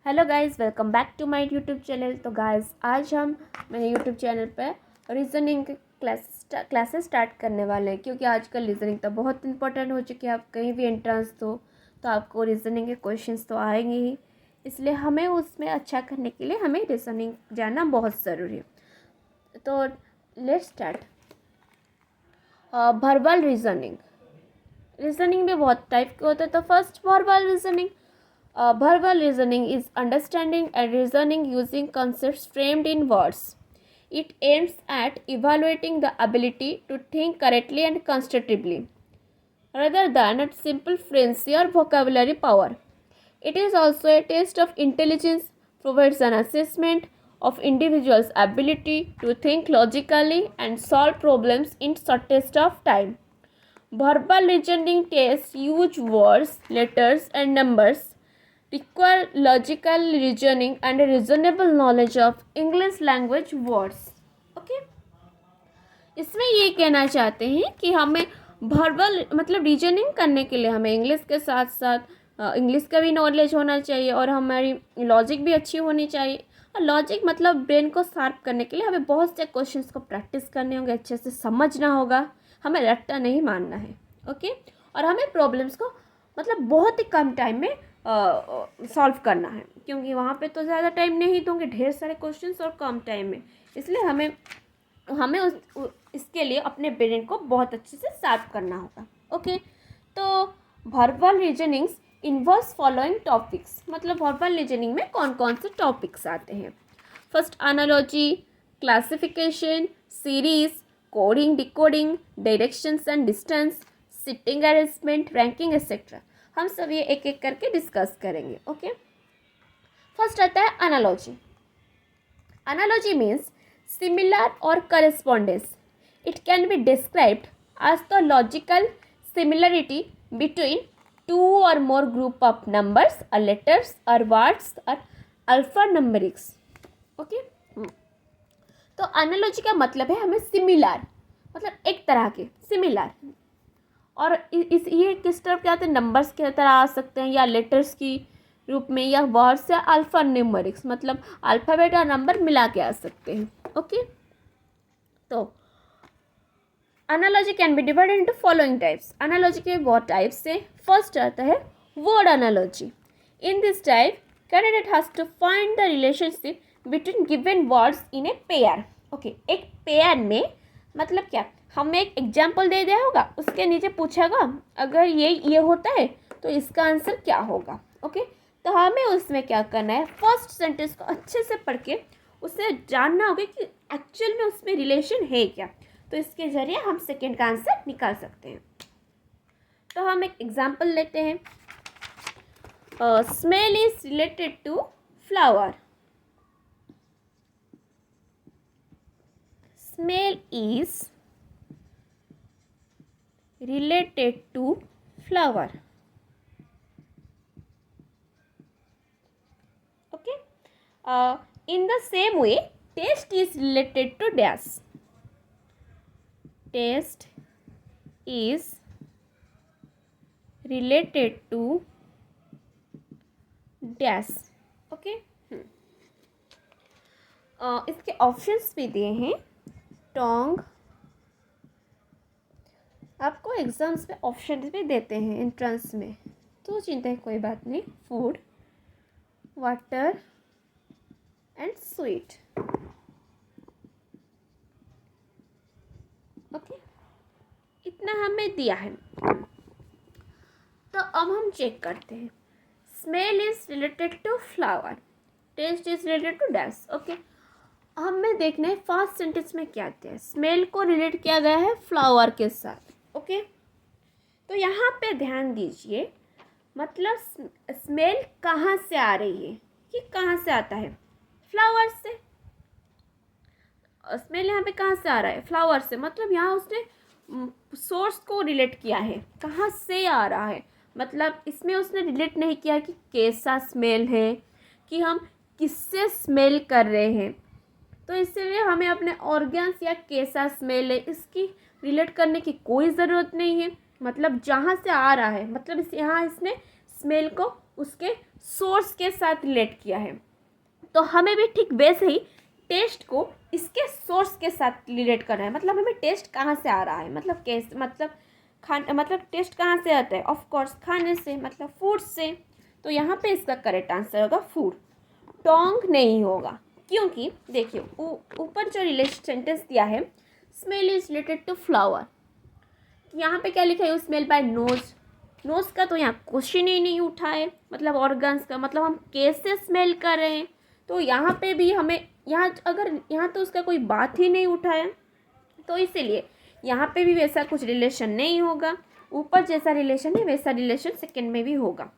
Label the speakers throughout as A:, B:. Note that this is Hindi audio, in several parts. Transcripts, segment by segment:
A: Hello guys, welcome back to my YouTube channel. तो गाइस आज हम मेरे यूट्यूब चैनल पर रीजनिंग के क्लासेस स्टार्ट करने वाले हैं, क्योंकि आजकल रीजनिंग तो बहुत इंपॉर्टेंट हो चुकी है। आप कहीं भी एंट्रेंस दो तो आपको रीजनिंग के क्वेश्चंस तो आएंगे ही, इसलिए हमें उसमें अच्छा करने के लिए हमें रीजनिंग जाना बहुत ज़रूरी है। तो लेट्स स्टार्ट। वर्बल रीजनिंग में बहुत टाइप के होते हैं। तो first verbal reasoning. Verbal reasoning is understanding and reasoning using concepts framed in words. It aims at evaluating the ability to think correctly and constructively, rather than at simple fluency or vocabulary power. It is also a test of intelligence, provides an assessment of individuals' ability to think logically and solve problems in shortest of time. Verbal reasoning tests use words, letters, and numbers, require logical reasoning and a reasonable knowledge of English language words. Okay, इसमें ये कहना चाहते हैं कि हमें वर्बल मतलब रीजनिंग करने के लिए हमें इंग्लिश के साथ साथ इंग्लिश का भी नॉलेज होना चाहिए और हमारी लॉजिक भी अच्छी होनी चाहिए। और लॉजिक मतलब ब्रेन को शार्प करने के लिए हमें बहुत से क्वेश्चंस को प्रैक्टिस करने होंगे, अच्छे से समझना होगा, हमें रट्टा नहीं मारना है। ओके, और हमें प्रॉब्लम्स को मतलब बहुत ही कम टाइम में सॉल्व करना है, क्योंकि वहाँ पे तो ज़्यादा टाइम नहीं दूंगे, ढेर सारे क्वेश्चंस और कम टाइम में, इसलिए हमें इसके लिए अपने ब्रेन को बहुत अच्छे से शार्प करना होगा। ओके, तो verbal reasonings involves following topics. मतलब वर्बल रीजनिंग में कौन कौन से टॉपिक्स आते हैं। First, analogy, classification, series, coding, decoding, directions and distance, sitting arrangement, ranking etcetera. हम सब ये एक एक करके डिस्कस करेंगे। ओके, फर्स्ट आता है एनालॉजी। एनालॉजी मीन्स सिमिलर और correspondence. It can be described as the logical similarity between two or more group of numbers or letters or words or alphanumerics. Okay, तो एनालॉजी का मतलब है हमें सिमिलर मतलब एक तरह के सिमिलर, और इस ये किस तरह के आते हैं, नंबर्स की तरह आ सकते हैं या लेटर्स की रूप में या वर्ड्स या अल्फा न्यूमेरिक्स मतलब अल्फ़ाबेट और नंबर मिला के आ सकते हैं। ओके, तो analogy can be divided into following types. Analogy के बहुत टाइप्स हैं। फर्स्ट आता है word analogy. In this type candidate has to find the relationship between given words in a pair. Okay, एक पेयर में मतलब क्या, हमें एक एग्जाम्पल दे दिया होगा, उसके नीचे पूछेगा अगर ये होता है तो इसका आंसर क्या होगा। ओके, तो हमें उसमें क्या करना है, फर्स्ट सेंटेंस को अच्छे से पढ़ के उसे जानना होगा कि एक्चुअल में उसमें रिलेशन है क्या, तो इसके ज़रिए हम सेकेंड का आंसर निकाल सकते हैं। तो हम एक एग्जाम्पल लेते हैं। Smell is related to flower. स्मेल इज related to flower. Okay, in the same way taste is related to dash. Taste is related to dash. Okay, इसके ऑप्शंस भी दिए हैं। टोंग, आपको एग्ज़ाम्स में ऑप्शन भी देते हैं एंट्रेंस में, तो चिंता है कोई बात नहीं। Food, water and sweet. Okay, इतना हमें दिया है। तो अब हम चेक करते हैं। Smell is related to flower, taste is related to dash. Okay, हमें देखना है फर्स्ट सेंटेंस में क्या दिया है। स्मेल को रिलेट किया गया है फ्लावर के साथ। ओके, तो यहाँ पे ध्यान दीजिए, मतलब स्मेल कहाँ से आ रही है, कि कहाँ से आता है, फ्लावर से। स्मेल यहाँ पे कहाँ से आ रहा है, फ्लावर से, मतलब यहाँ उसने सोर्स को रिलेट किया है, कहाँ से आ रहा है, मतलब इसमें उसने रिलेट नहीं किया कि कैसा स्मेल है, कि हम किससे स्मेल कर रहे हैं। तो इसलिए हमें अपने ऑर्गन्स या कैसा स्मेल है इसकी रिलेट करने की कोई ज़रूरत नहीं है। मतलब जहाँ से आ रहा है, मतलब यहाँ इसने स्मेल को उसके सोर्स के साथ रिलेट किया है। तो हमें भी ठीक वैसे ही टेस्ट को इसके सोर्स के साथ रिलेट करना है। मतलब हमें टेस्ट कहाँ से आ रहा है, मतलब कैसे, मतलब टेस्ट कहाँ से आता है, ऑफ कोर्स खाने से, मतलब फूड से। तो यहाँ पे इसका करेक्ट आंसर होगा फूड, टोंग नहीं होगा। क्योंकि देखिए ऊपर जो रिलेशन सेंटेंस दिया है, smell is related to flower, यहाँ पे क्या लिखा है, स्मेल बाय नोज। नोज का तो यहाँ क्वेश्चन ही नहीं उठा है, मतलब ऑर्गन्स का, मतलब हम कैसे स्मेल कर रहे हैं। तो यहाँ पे भी हमें यहाँ तो उसका कोई बात ही नहीं उठा है, तो इसीलिए यहाँ पे भी वैसा कुछ रिलेशन नहीं होगा। ऊपर जैसा रिलेशन है वैसा रिलेशन सेकंड में भी होगा,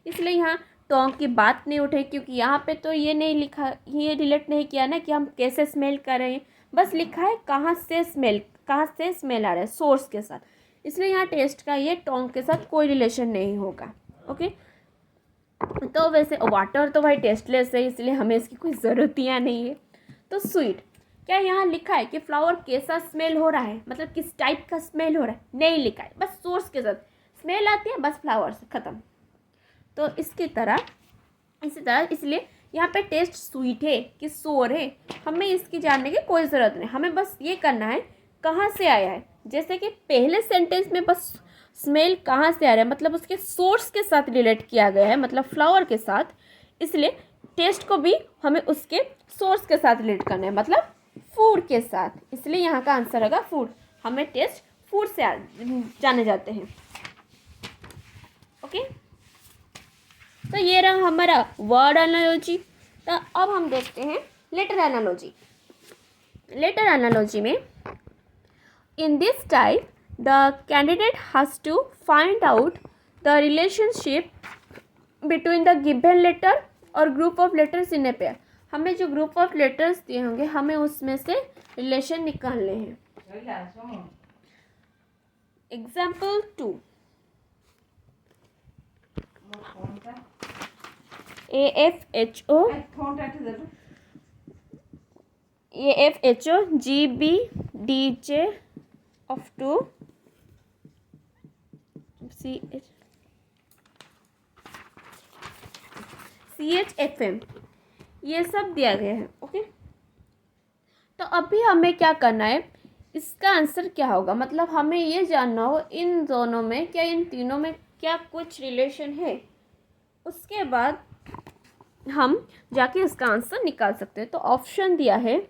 A: इसलिए यहाँ टोंग की बात नहीं उठे। क्योंकि यहाँ पे तो ये नहीं लिखा, ये रिलेट नहीं किया ना कि हम कैसे स्मेल कर रहे हैं, बस लिखा है कहाँ से स्मेल आ रहा है, सोर्स के साथ। इसलिए यहाँ टेस्ट का ये टोंग के साथ कोई रिलेशन नहीं होगा। ओके, तो वैसे वाटर तो भाई टेस्टलेस है, इसलिए हमें इसकी कोई ज़रूरत ही नहीं है। तो स्वीट, क्या यहाँ लिखा है कि फ्लावर कैसा स्मेल हो रहा है, मतलब किस टाइप का स्मेल हो रहा है, नहीं लिखा है, बस सोर्स के साथ स्मेल आती है, बस फ्लावर से ख़त्म। तो इसी तरह इसलिए यहाँ पे टेस्ट स्वीट है कि सोर है, हमें इसकी जानने की कोई ज़रूरत नहीं, हमें बस ये करना है कहाँ से आया है। जैसे कि पहले सेंटेंस में बस स्मेल कहाँ से आ रहा है, मतलब उसके सोर्स के साथ रिलेट किया गया है, मतलब फ्लावर के साथ, इसलिए टेस्ट को भी हमें उसके सोर्स के साथ रिलेट करना है, मतलब फूड के साथ। इसलिए यहाँ का आंसर होगा फूड, हमें टेस्ट फूड से जाने जाते हैं। ओके, तो ये रहा हमारा वर्ड एनालॉजी। तो अब हम देखते हैं लेटर एनालॉजी। लेटर एनालॉजी में in this type the candidate has to find out the relationship between the given letter और group of letters in a pair। हमें जो ग्रुप ऑफ लेटर्स दिए होंगे हमें उसमें से रिलेशन निकालने हैं। Example 2, AFHO GBDJ of 2 CHFM, ये सब दिया गया है। ओके, तो अभी हमें क्या करना है, इसका आंसर क्या होगा, मतलब हमें ये जानना हो इन दोनों में क्या, इन तीनों में क्या कुछ रिलेशन है, उसके बाद हम जाके इसका आंसर निकाल सकते हैं। तो ऑप्शन दिया है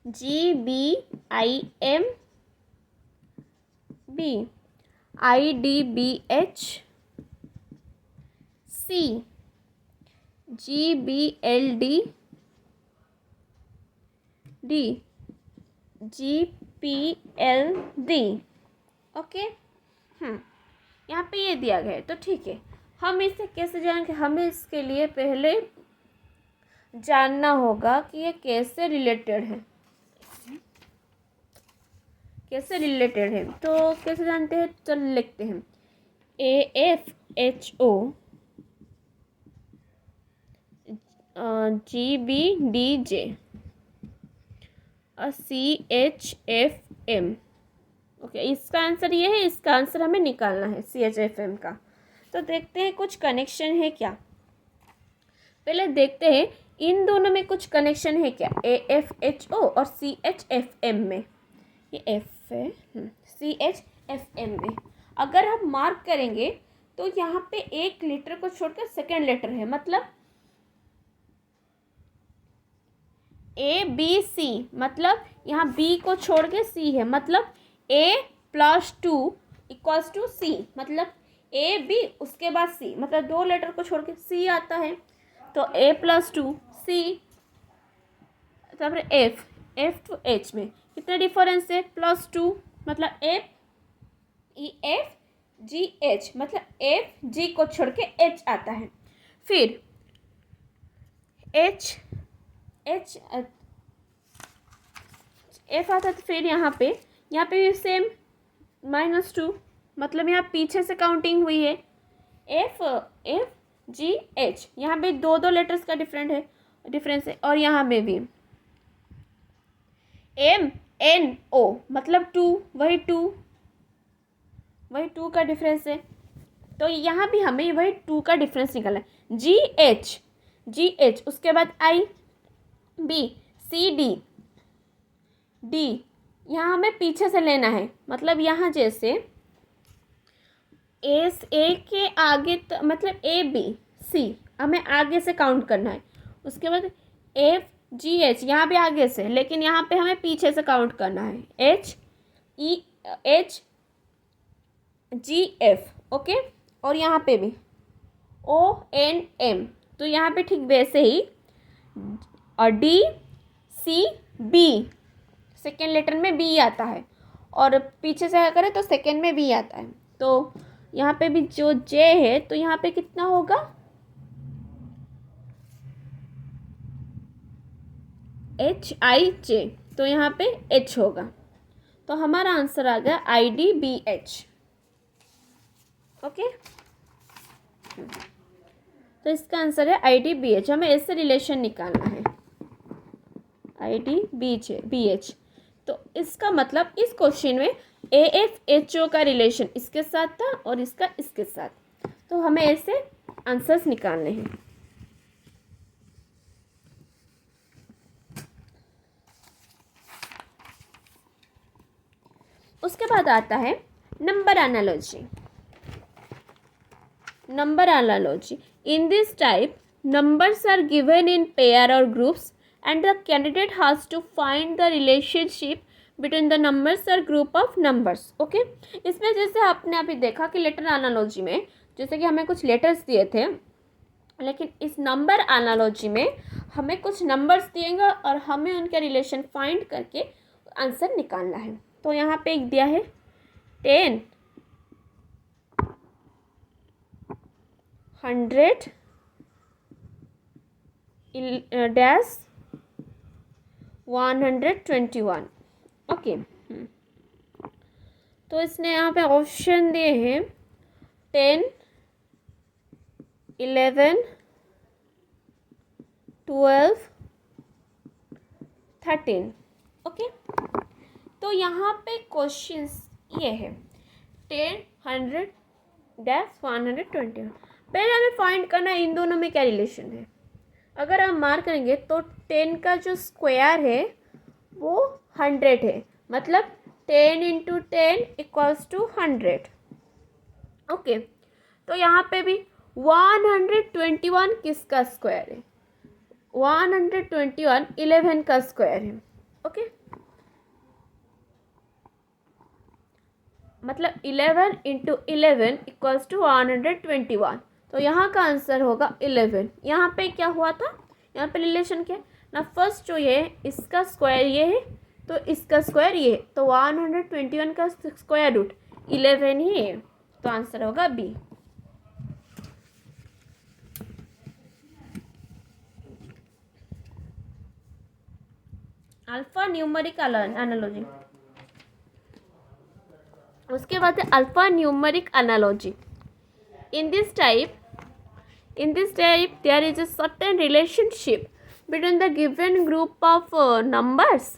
A: GBIM B IDBH C GBLD D GPLD। Okay, यहाँ पे ये दिया गया है, तो ठीक है, हम इसे कैसे जानेंगे, हमें इसके लिए पहले जानना होगा कि ये कैसे रिलेटेड है, तो कैसे जानते हैं, चल लिखते हैं AFHO GBDJ CHFM। ओके, इसका आंसर ये है, इसका आंसर हमें निकालना है CHFM का। तो देखते हैं कुछ कनेक्शन है क्या, पहले देखते हैं इन दोनों में कुछ कनेक्शन है क्या, AFHO और CHFM में, ये F है, CHFM में अगर हम मार्क करेंगे तो यहाँ पे एक लेटर को छोड़कर सेकेंड लेटर है, मतलब ABC, मतलब यहाँ B को छोड़ के C है, मतलब A+2 इक्वल्स टू C, मतलब AB उसके बाद C, मतलब दो लेटर को छोड़ के C आता है, तो A+2 C, तापर F to H में कितना डिफरेंस है, +2, मतलब FGH, मतलब FG को छोड़ के H आता है, फिर H F आता है, तो फिर यहाँ पे भी सेम -2, मतलब यहाँ पीछे से काउंटिंग हुई है, FGH, यहाँ पे दो लेटर्स का डिफरेंस है, और यहाँ में भी MNO, मतलब 2, वही 2 का डिफरेंस है, तो यहाँ भी हमें वही 2 का डिफरेंस निकालना है। जी एच उसके बाद आई बी सी डी डी, यहाँ हमें पीछे से लेना है, मतलब यहाँ जैसे एस ए के आगे मतलब ए बी सी हमें आगे से काउंट करना है। उसके बाद एफ जी एच यहाँ भी आगे से, लेकिन यहाँ पे हमें पीछे से काउंट करना है। H G F, okay. और यहाँ पे भी ओ एन एम, तो यहाँ पे ठीक वैसे ही और D C B, second letter में बी आता है, और पीछे से करें तो सेकेंड में बी आता है। तो यहाँ पे भी जो जे है तो यहाँ पे कितना होगा, एच आई जे, तो यहाँ पे एच होगा। तो हमारा आंसर आ गया I D B H, okay. तो इसका आंसर है आई डी बी एच। हमें इससे रिलेशन निकालना है, आई डी बी एच। तो इसका मतलब इस क्वेश्चन में ए एफ एच ओ का रिलेशन इसके साथ था और इसका इसके साथ, तो हमें ऐसे आंसर्स निकालने हैं। उसके बाद आता है number analogy. Number analogy, in this type numbers are given in pair or groups and the candidate has to find the relationship between the numbers or group of numbers, okay। इसमें जैसे आपने अभी देखा कि लेटर एनालॉजी में जैसे कि हमें कुछ लेटर्स दिए थे, लेकिन इस नंबर एनालॉजी में हमें कुछ नंबर्स दिएंगे और हमें उनके रिलेशन फाइंड करके आंसर निकालना है। तो यहाँ पे एक दिया है 10, 100 डैश 121, ओके। तो इसने यहाँ पे ऑप्शन दिए हैं 10, 11, 12, 13, ओके। तो यहाँ पे क्वेश्चंस ये है 10, 100 डैश 121। पहले हमें फाइंड करना है इन दोनों में क्या रिलेशन है। अगर हम मार्क करेंगे तो 10 का जो स्क्वायर है वो 100 है, मतलब 10 इंटू 10 इक्वल्स टू 100, ओके। तो यहाँ पे भी 121 किसका स्क्वायर है, 121 11 का स्क्वायर है, ओके। मतलब 11 इंटू 11 इक्वल्स टू 121, तो यहाँ का आंसर होगा 11। यहाँ पे क्या हुआ था, यहाँ पे रिलेशन क्या है ना, फर्स्ट जो ये है इसका स्क्वायर ये है तो इसका स्क्वायर ये है, तो 121 का स्क्वायर रूट 11 ही है, तो आंसर होगा बी। Alpha numeric analogy. उसके बाद है alpha numeric analogy. In this type, there is a certain relationship between the given group of numbers,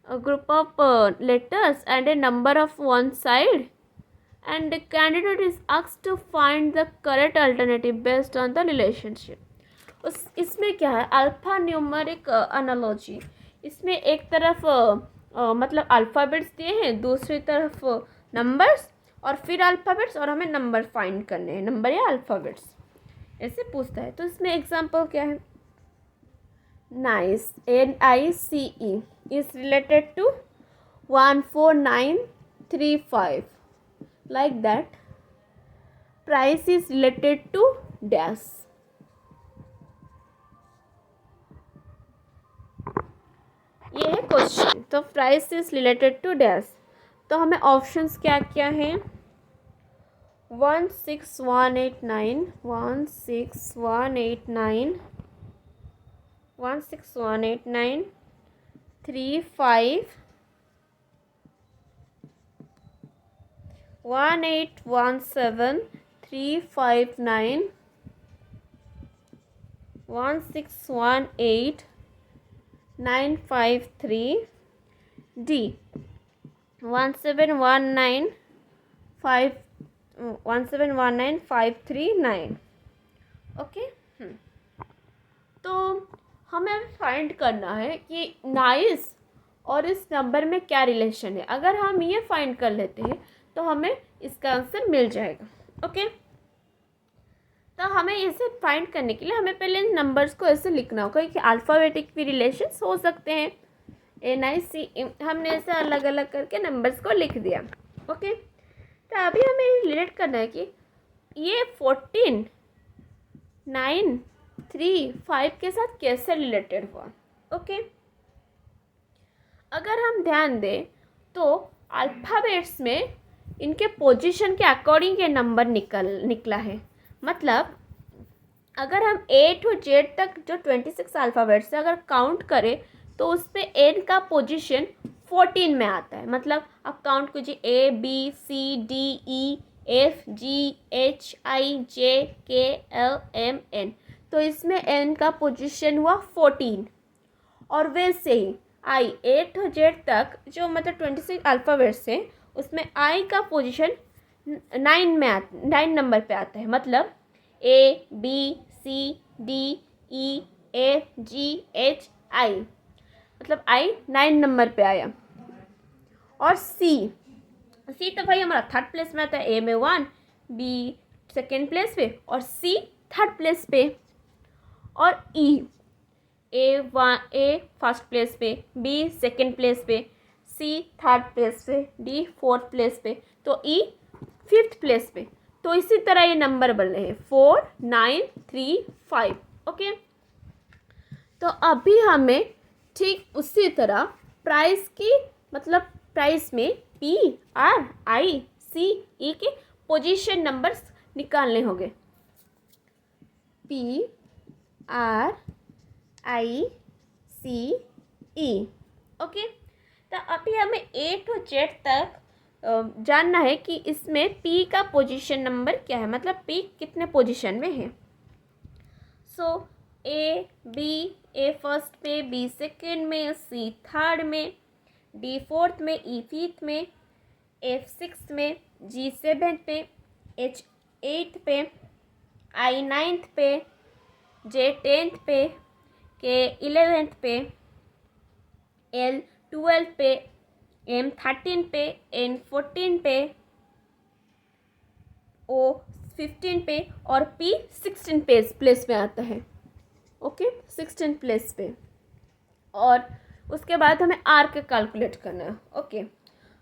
A: a group of letters, and a number of one side, and the candidate is asked to find the correct alternative based on the relationship. इसमें क्या है, अल्फा न्यूमेरिक एनालॉजी। इसमें एक तरफ मतलब अल्फ़ाबेट्स दिए हैं, दूसरी तरफ नंबर्स, और फिर अल्फ़ाबेट्स, और हमें नंबर फाइंड करने हैं, नंबर या अल्फ़ाबेट्स ऐसे पूछता है। तो इसमें एग्जांपल क्या है, nice NICE is related to 14935, like that. Price is related to dash, ये है क्वेश्चन। तो price is related to dash, तो हमें ऑप्शंस क्या क्या हैं, 16189, 16189, 16189, 35, 1817, 359, 1618, 953, D 17195 1719539। ओके। तो हमें अभी फाइंड करना है कि नाइस और इस नंबर में क्या रिलेशन है। अगर हम ये फाइंड कर लेते हैं तो हमें इसका आंसर मिल जाएगा। ओके। तो हमें इसे फाइंड करने के लिए हमें पहले इन नंबर्स को ऐसे लिखना होगा कि अल्फ़ाबेटिक भी रिलेशंस हो सकते हैं। NIC हमने ऐसे अलग अलग करके नंबर्स को लिख दिया। ओके। तो अभी हमें रिलेट करना है कि ये 14, 9, 3, 5 के साथ कैसे रिलेटेड हुआ। ओके। अगर हम ध्यान दें तो अल्फ़ाबेट्स में इनके पोजीशन के अकॉर्डिंग ये नंबर निकला है। मतलब अगर हम A to Z तक जो 26 अल्फ़ाबेट्स है अगर काउंट करें तो उस पर N का पोजीशन 14 में आता है। मतलब आप काउंट कीजिए A B C D E F G H I J K L M N, तो इसमें N का पोजीशन हुआ 14। और वैसे ही I A to Z तक जो मतलब 26 अल्फ़ाबेट्स हैं उसमें I का पोजीशन 9 नंबर पे आता है। मतलब A B C D E F G H I, मतलब I 9 नंबर पे आया। और C तो भाई हमारा थर्ड प्लेस में आता है। A में 1, B सेकेंड प्लेस पे और C थर्ड प्लेस पे। और A फर्स्ट प्लेस पे, B सेकेंड प्लेस पे, C थर्ड प्लेस पे, D फोर्थ प्लेस पे, तो E फिफ्थ प्लेस पे। तो इसी तरह ये नंबर बन रहे हैं 4, 9, 3, 5। ओके। तो अभी हमें ठीक उसी तरह प्राइस की मतलब प्राइस में PRICE के पोजीशन नंबर्स निकालने होंगे। PRICE। ओके। तो अभी हमें A to Z तक जानना है कि इसमें P का पोजीशन नंबर क्या है, मतलब P कितने पोजीशन में है। सो A फर्स्ट में, B सेकेंड में, C थर्ड में, D फोर्थ में, E फिफ्थ में, F सिक्स्थ में, G सेवेंथ पे, H eighth pay, I ninth पे, J टेंथ पे, K 11th पे, L 12th पे, M 13 पे, N 14 पे, O 15 पे और P 16 प्लेस में आता है। ओके, 16 प्लेस पे। और उसके बाद हमें R का कैलकुलेट करना है। ओके।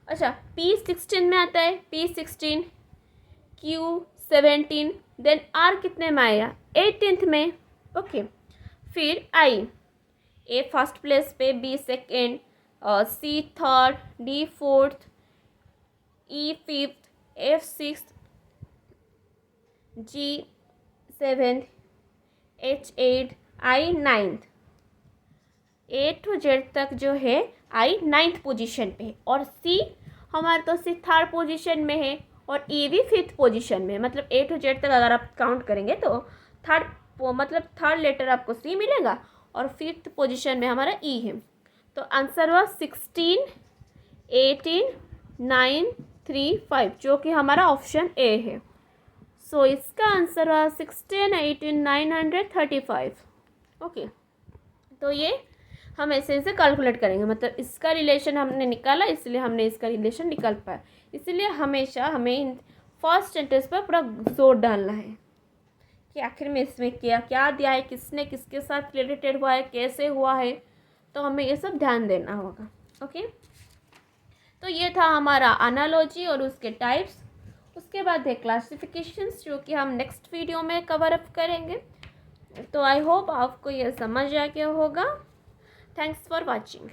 A: अच्छा, P 16 में आता है, P 16, Q 17, देन R कितने में आया 18th में। ओके। फिर I A फर्स्ट प्लेस पे, B second, C third, D fourth, E fifth, F sixth, G seventh, H eight, I ninth. A to Z तक जो है I नाइन्थ पोजीशन पे है और C हमारे तो C थर्ड पोजीशन में है और E भी फिफ्थ पोजीशन में है। मतलब A to Z तक अगर आप काउंट करेंगे तो थर्ड लेटर आपको C मिलेगा और फिफ्थ पोजीशन में हमारा E है। तो आंसर हुआ 16, 18, 9, 3, 5, जो कि हमारा ऑप्शन A है। सो इसका आंसर हुआ 16, 18, 935। ओके। तो ये हम ऐसे कैलकुलेट करेंगे। मतलब इसका रिलेशन हमने निकाला, इसलिए हमने इसका रिलेशन निकाल पाया। इसलिए हमेशा हमें फर्स्ट सेंटेंस पर पूरा जोर डालना है कि आखिर में इसमें क्या क्या दिया है, किसने किसके साथ रिलेटेड हुआ है, कैसे हुआ है, तो हमें ये सब ध्यान देना होगा। ओके। तो ये था हमारा एनालॉजी और उसके टाइप्स। उसके बाद है क्लासिफिकेशंस, जो कि हम नेक्स्ट वीडियो में कवर अप करेंगे। तो आई होप आपको ये समझ आ गया होगा। Thanks for watching.